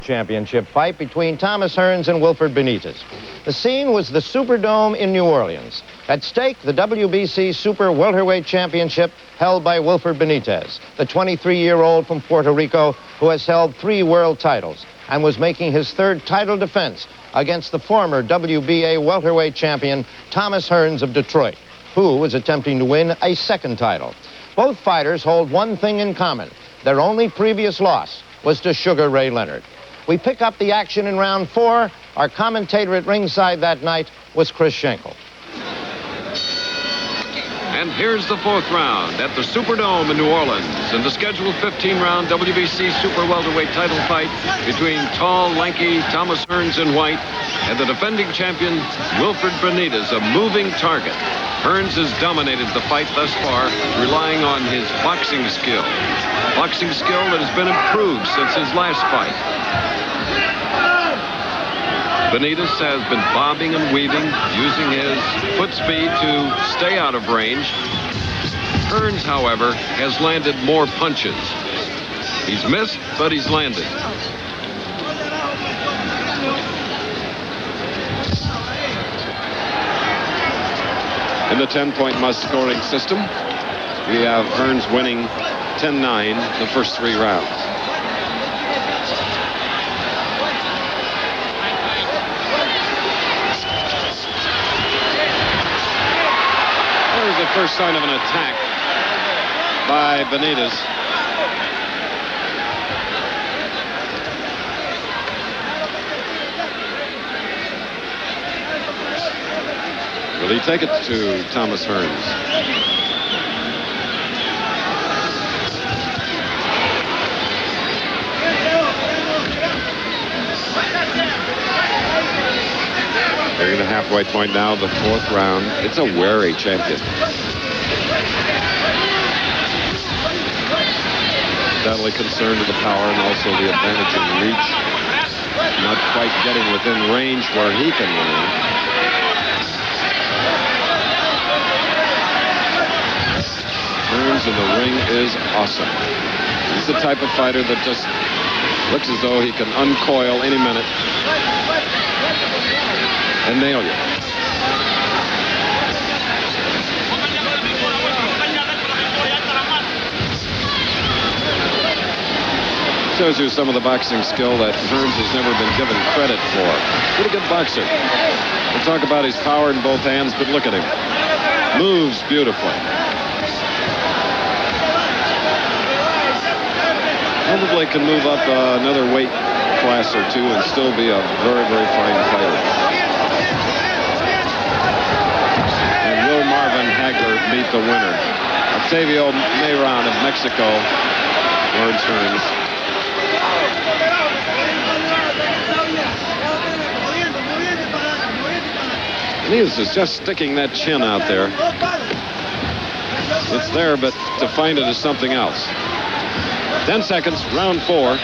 Championship fight between Thomas Hearns and Wilfred Benitez. The scene was the Superdome in New Orleans. At stake, the WBC Super Welterweight Championship held by Wilfred Benitez, the 23-year-old from Puerto Rico who has held 3 world titles and was making his 3rd title defense against the former WBA welterweight champion Thomas Hearns of Detroit, who was attempting to win a 2nd title. Both fighters hold one thing in common. Their only previous loss was to Sugar Ray Leonard. We pick up the action in round 4. Our commentator at ringside that night was Chris Schenkel. And here's the 4th round at the Superdome in New Orleans in the scheduled 15-round WBC Super Welterweight title fight between tall, lanky Thomas Hearns in white and the defending champion Wilfred Benitez, a moving target. Hearns has dominated the fight thus far, relying on his boxing skill. Boxing skill that has been improved since his last fight. Benitez has been bobbing and weaving, using his foot speed to stay out of range. Hearns, however, has landed more punches. He's missed, but he's landed. In the 10-point must-scoring system, we have Hearns winning 10-9 the first 3 rounds. There's the first sign of an attack by Benitez. Will he take it to Thomas Hearns? Nearing the halfway point now, the 4th round. It's a wary champion. Definitely concerned with the power and also the advantage in reach. Not quite getting within range where he can win. Hearns in the ring is awesome. He's the type of fighter that just looks as though he can uncoil any minute and nail you. Shows you some of the boxing skill that Hearns has never been given credit for. Pretty good boxer. We'll talk about his power in both hands, but look at him. Moves beautifully. Probably can move up another weight class or 2 and still be a very, very fine fighter. And will Marvin Hagler meet the winner? Octavio Mayron of Mexico wards Hearns. Benitez is just sticking that chin out there. It's there, but to find it is something else. 10 seconds, round 4.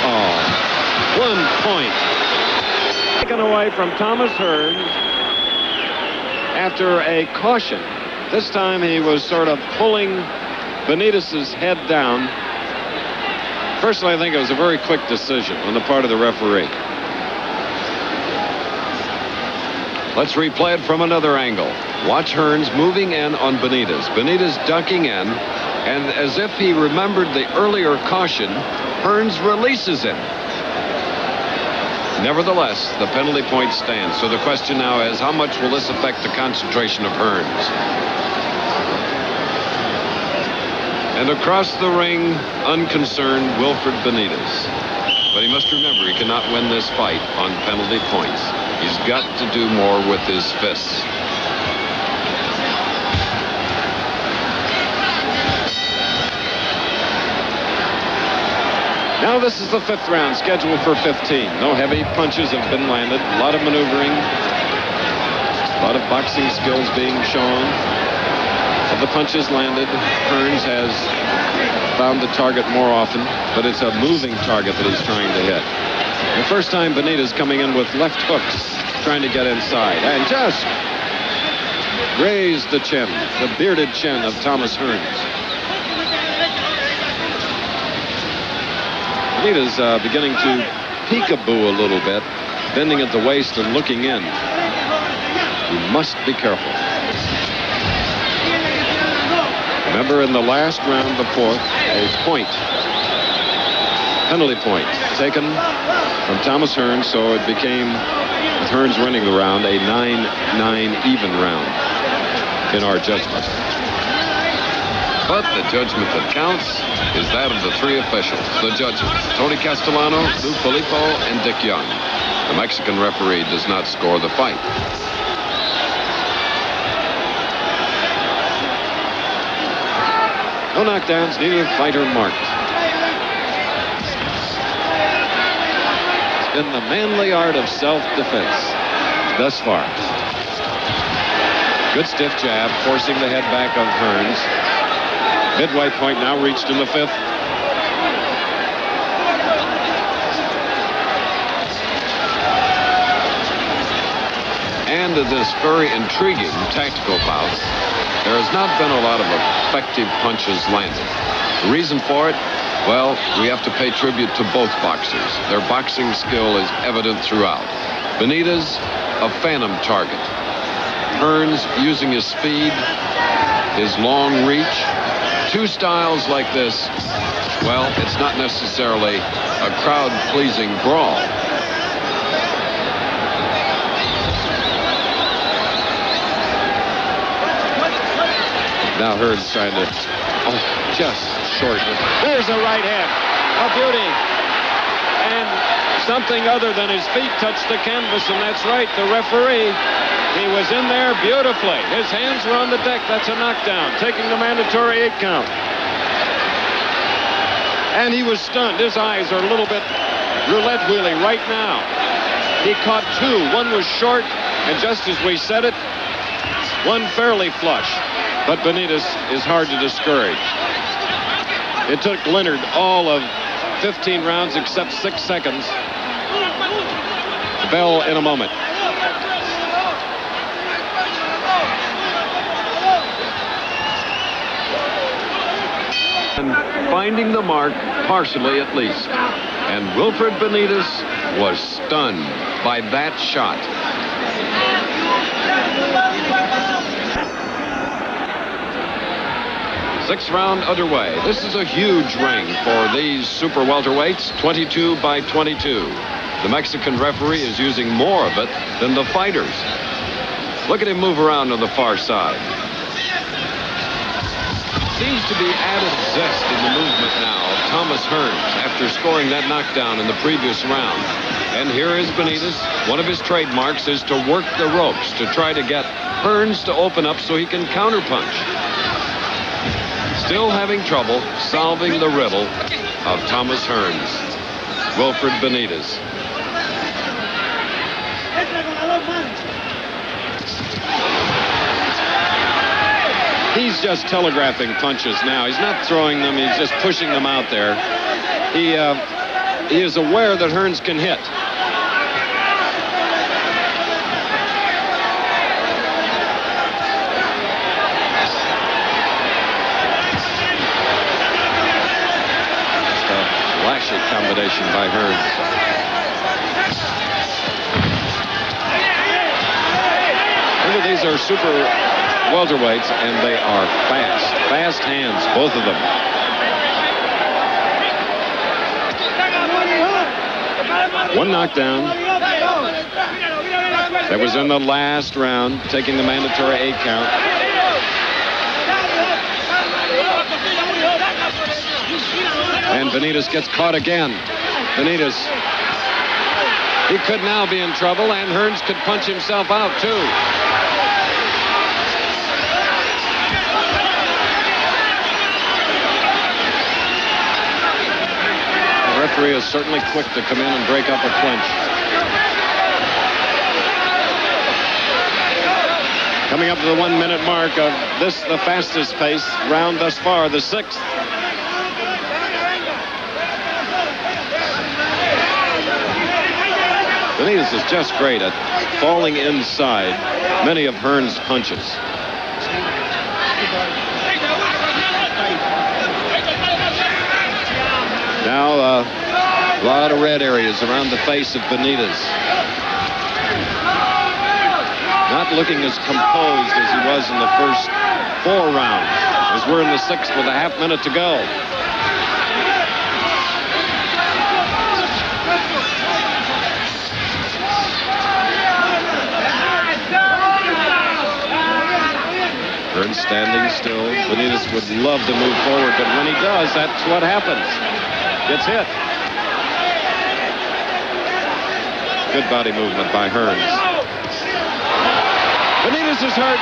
Oh, 1 point. Taken away from Thomas Hearns after a caution. This time he was sort of pulling Benitez's head down. Personally, I think it was a very quick decision on the part of the referee. Let's replay it from another angle. Watch Hearns moving in on Benitez. Benitez ducking in, and as if he remembered the earlier caution, Hearns releases him. Nevertheless, the penalty point stands. So the question now is, how much will this affect the concentration of Hearns? And across the ring, unconcerned, Wilfred Benitez. But he must remember he cannot win this fight on penalty points. He's got to do more with his fists. Now this is the 5th round, scheduled for 15. No heavy punches have been landed. A lot of maneuvering. A lot of boxing skills being shown. Of the punches landed, Hearns has found the target more often, but it's a moving target that he's trying to hit. The first time Benitez coming in with left hooks, trying to get inside. And just grazed the chin, the bearded chin of Thomas Hearns. Benitez beginning to peekaboo a little bit, bending at the waist and looking in. You must be careful. Remember, in the last round, the fourth, a penalty point taken from Thomas Hearns, so it became, with Hearns winning the round, a 9-9 even round in our judgment. But the judgment that counts is that of the three officials, the judges, Tony Castellano, Lou Filippo, and Dick Young. The Mexican referee does not score the fight. No knockdowns, neither fighter marked. It's been the manly art of self-defense thus far. Good stiff jab, forcing the head back of Hearns. Midway point now reached in the fifth. And in this very intriguing tactical bout, there has not been a lot of effective punches landed. The reason for it, well, we have to pay tribute to both boxers. Their boxing skill is evident throughout. Benitez, a phantom target. Hearns using his speed, his long reach. Two styles like this, well, it's not necessarily a crowd-pleasing brawl. Now Hearns trying to, just short. There's a right hand, a beauty. And something other than his feet touched the canvas, and that's right, the referee, he was in there beautifully. His hands were on the deck. That's a knockdown, taking the mandatory 8 count. And he was stunned. His eyes are a little bit roulette wheeling right now. He caught two. One was short, and just as we said it, one fairly flush. But Benitez is hard to discourage. It took Leonard all of 15 rounds except 6 seconds. The bell in a moment. And finding the mark, partially at least. And Wilfred Benitez was stunned by that shot. Sixth round underway. This is a huge ring for these super welterweights, 22 by 22. The Mexican referee is using more of it than the fighters. Look at him move around on the far side. Seems to be added zest in the movement now of Thomas Hearns after scoring that knockdown in the previous round. And here is Benitez. One of his trademarks is to work the ropes to try to get Hearns to open up so he can counterpunch. Still having trouble solving the riddle of Thomas Hearns. Wilfred Benitez. He's just telegraphing punches now. He's not throwing them. He's just pushing them out there. He is aware that Hearns can hit. Flashy combination by Hearns. Remember, these are super welterweights, and they are fast. Fast hands, both of them. One knockdown. That was in the last round, taking the mandatory 8 count. And Benitez gets caught again. Benitez, he could now be in trouble, and Hearns could punch himself out, too. The referee is certainly quick to come in and break up a clinch. Coming up to the 1-minute mark of this, the fastest pace round thus far, the 6th. Benitez is just great at falling inside many of Hearns' punches. Now a lot of red areas around the face of Benitez. Not looking as composed as he was in the first 4 rounds, as we're in the 6th with a half minute to go. Hearns standing still. Benitez would love to move forward, but when he does, that's what happens. Gets hit. Good body movement by Hearns. Benitez is hurt.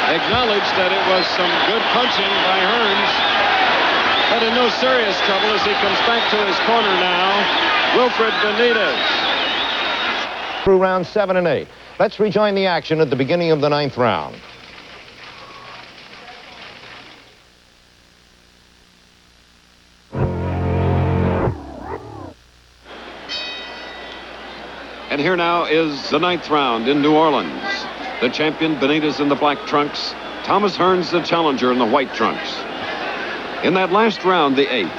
Acknowledged that it was some good punching by Hearns, but in no serious trouble as he comes back to his corner now. Wilfred Benitez. Through rounds 7 and 8. Let's rejoin the action at the beginning of the 9th round. And here now is the 9th round in New Orleans. The champion Benitez in the black trunks, Thomas Hearns the challenger in the white trunks. In that last round, the 8th,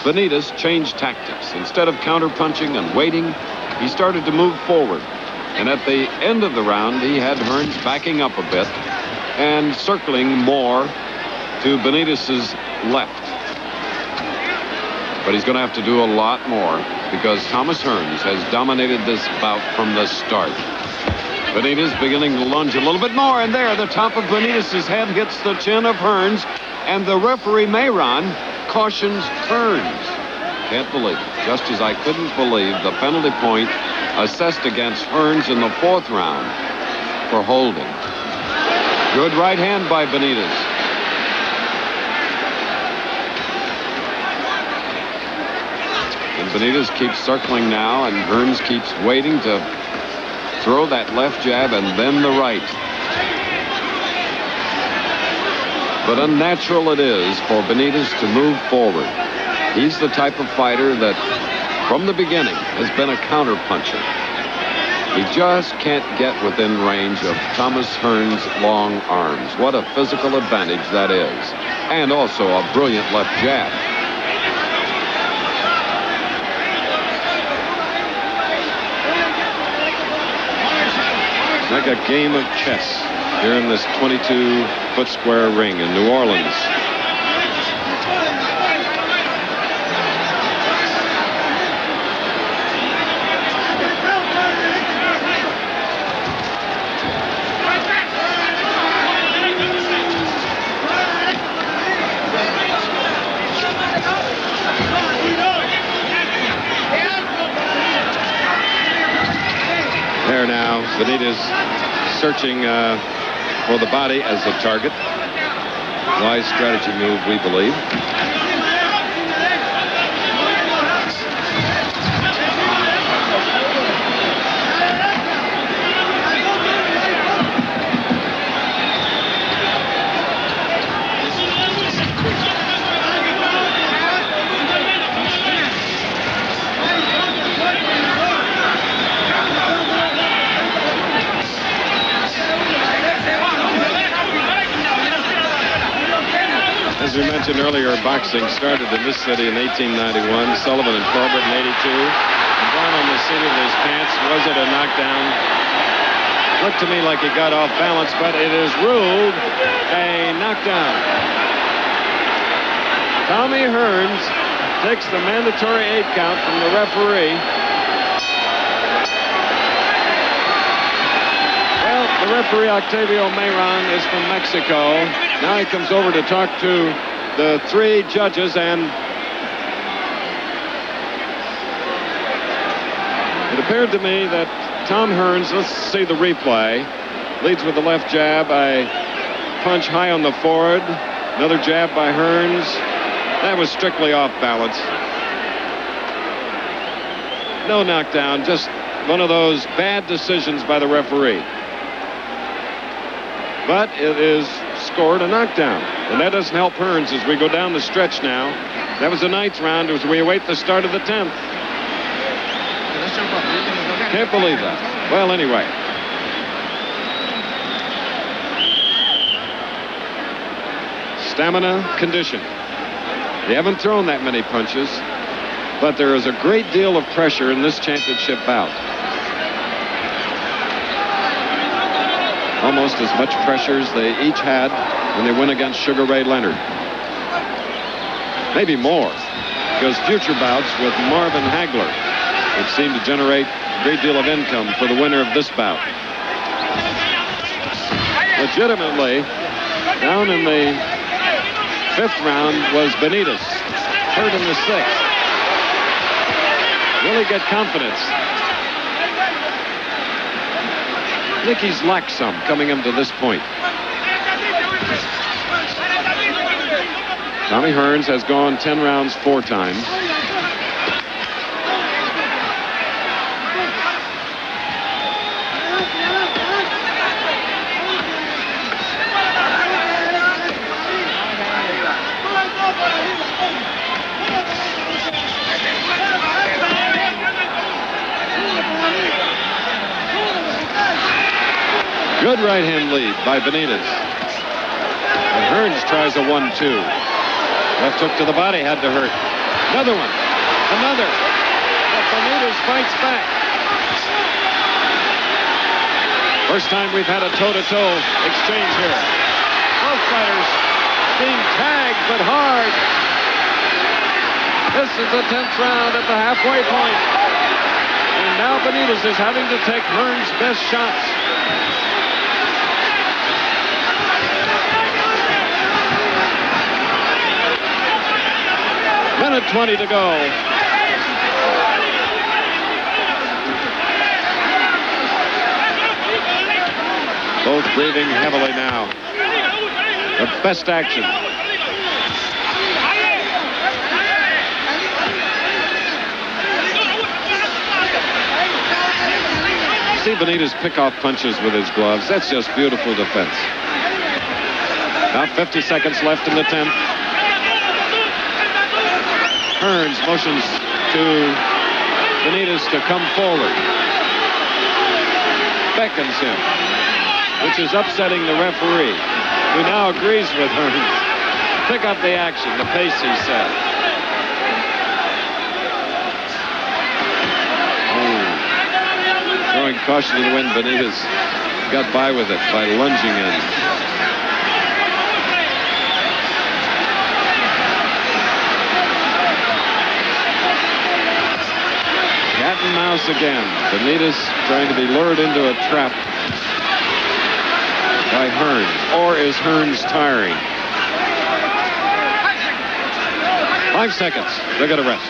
Benitez changed tactics. Instead of counter-punching and waiting, he started to move forward. And at the end of the round, he had Hearns backing up a bit and circling more to Benitez's left. But he's going to have to do a lot more because Thomas Hearns has dominated this bout from the start. Benitez beginning to lunge a little bit more, and there, the top of Benitez's head hits the chin of Hearns, and the referee, Mayron, cautions Hearns. Can't believe it. Just as I couldn't believe the penalty point assessed against Hearns in the 4th round for holding. Good right hand by Benitez. And Benitez keeps circling now, and Hearns keeps waiting to throw that left jab and then the right. But unnatural it is for Benitez to move forward. He's the type of fighter that, from the beginning, has been a counter-puncher. He just can't get within range of Thomas Hearns' long arms. What a physical advantage that is. And also a brilliant left jab. Like a game of chess here in this 22-foot square ring in New Orleans. There now, Benitez searching for the body as a target. Wise strategy move, we believe. As we mentioned earlier, boxing started in this city in 1891. Sullivan and Corbett in 82. And down on the seat of his pants, was it a knockdown? Looked to me like he got off balance, but it is ruled a knockdown. Tommy Hearns takes the mandatory 8 count from the referee. Well, the referee, Octavio Mayron, is from Mexico. Now he comes over to talk to the 3 judges, and it appeared to me that Tom Hearns, let's see the replay, leads with the left jab. A punch high on the forward. Another jab by Hearns. That was strictly off balance. No knockdown, just one of those bad decisions by the referee. But it is scored a knockdown, and that doesn't help Hearns as we go down the stretch now. That was the 9th round as we await the start of the 10th. Can't believe that. Well, anyway. Stamina, condition. They haven't thrown that many punches, but there is a great deal of pressure in this championship bout. Almost as much pressure as they each had when they went against Sugar Ray Leonard. Maybe more, because future bouts with Marvin Hagler would seem to generate a great deal of income for the winner of this bout. Legitimately, down in the 5th round was Benitez, hurt in the 6th. Really get confidence. I think he's lacked some coming into this point. Tommy Hearns has gone 10 rounds 4 times. Good right hand lead by Benitez. And Hearns tries a 1-2. Left hook to the body had to hurt. Another one. Another. But Benitez fights back. First time we've had a toe-to-toe exchange here. Both fighters being tagged, but hard. This is the 10th round at the halfway point. And now Benitez is having to take Hearns' best shots. Minute 20 to go. Both breathing heavily now. The best action. See Benitez pick off punches with his gloves. That's just beautiful defense. Now 50 seconds left in the 10th. Hearns motions to Benitez to come forward. Beckons him, which is upsetting the referee, who now agrees with Hearns. Pick up the action, the pace, he said. Oh. Throwing caution to the wind, Benitez got by with it by lunging in. Cat and mouse again. Benitez trying to be lured into a trap by Hearns. Or is Hearns tiring? 5 seconds. They're going to rest.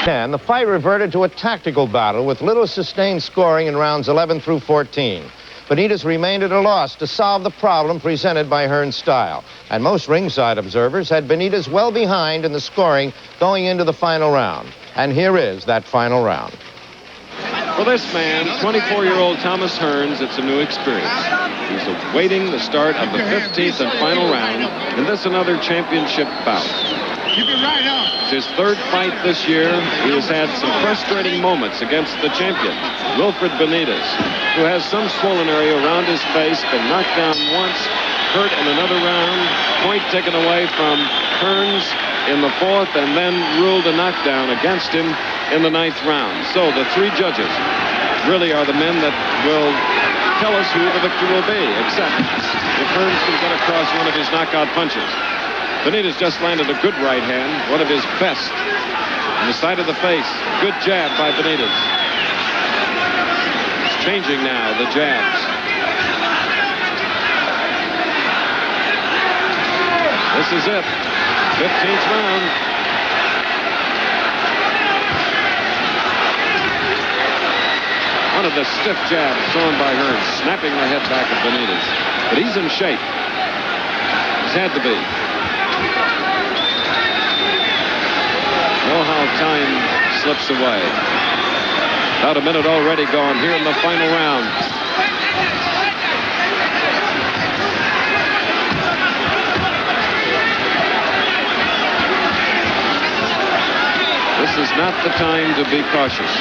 And the fight reverted to a tactical battle with little sustained scoring in rounds 11 through 14. Benitez remained at a loss to solve the problem presented by Hearns' style. And most ringside observers had Benitez well behind in the scoring going into the final round. And here is that final round. For this man, 24-year-old Thomas Hearns, it's a new experience. He's awaiting the start of the 15th and final round in this another championship bout. It's his 3rd fight this year. He has had some frustrating moments against the champion, Wilfred Benitez, who has some swollen area around his face, been knocked down once, hurt in another round, point taken away from Hearns in the 4th, and then ruled a knockdown against him in the 9th round. So the 3 judges really are the men that will tell us who the victor will be, except if Hearns can get across one of his knockout punches. Benitez just landed a good right hand, one of his best, on the side of the face. Good jab by Benitez. It's changing now, the jabs. This is it. 15th round. One of the stiff jabs thrown by Hearns, snapping the head back of Benitez. But he's in shape. He's had to be. Oh, how time slips away. About a minute already gone here in the final round. is not the time to be cautious.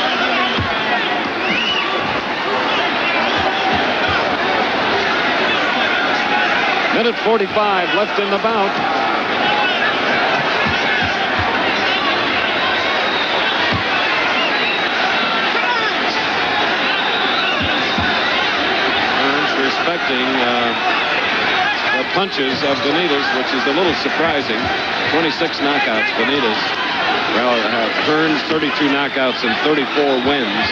Minute 45 left in the bout. Hearns respecting the punches of Benitez, which is a little surprising. 26 knockouts, Benitez. Well, Hearns 32 knockouts and 34 wins.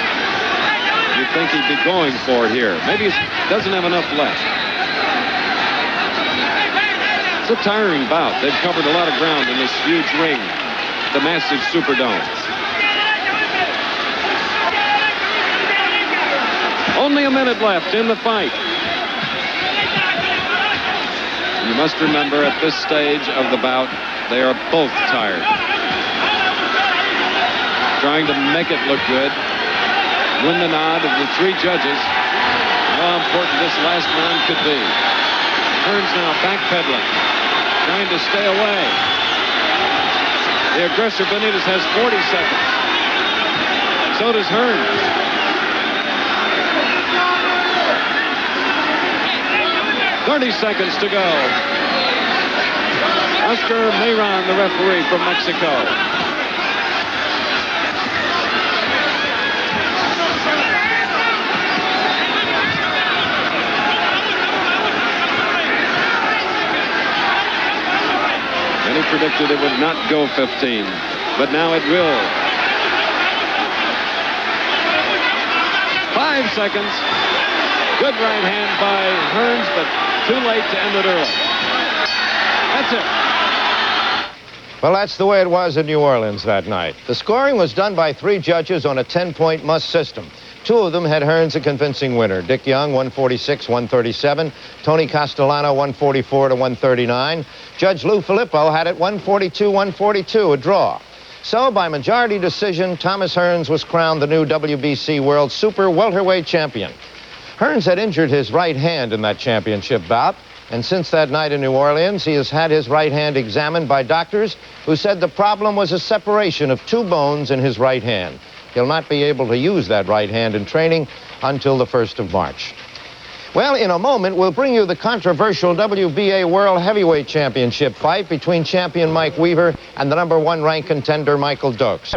You'd think he'd be going for it here. Maybe he doesn't have enough left. It's a tiring bout. They've covered a lot of ground in this huge ring, the massive Superdome. Only a minute left in the fight. You must remember at this stage of the bout, they are both tired. Trying to make it look good. Win the nod of the three judges. How important this last round could be. Hearns now backpedaling, trying to stay away. The aggressor Benitez has 40 seconds. So does Hearns. "30 seconds to go. Oscar Mayron, the referee from Mexico. Many predicted it would not go 15, but now it will. 5 seconds. Good right hand by Hearns, but too late to end it early. That's it. Well, that's the way it was in New Orleans that night. The scoring was done by three judges on a 10-point must system. Two of them had Hearns a convincing winner. Dick Young, 146-137. Tony Castellano, 144-139. Judge Lou Filippo had it 142-142, a draw. So, by majority decision, Thomas Hearns was crowned the new WBC World Super Welterweight Champion. Hearns had injured his right hand in that championship bout, and since that night in New Orleans, he has had his right hand examined by doctors who said the problem was a separation of two bones in his right hand. He'll not be able to use that right hand in training until the 1st of March. Well, in a moment, we'll bring you the controversial WBA World Heavyweight Championship fight between champion Mike Weaver and the #1 ranked contender Michael Dokes.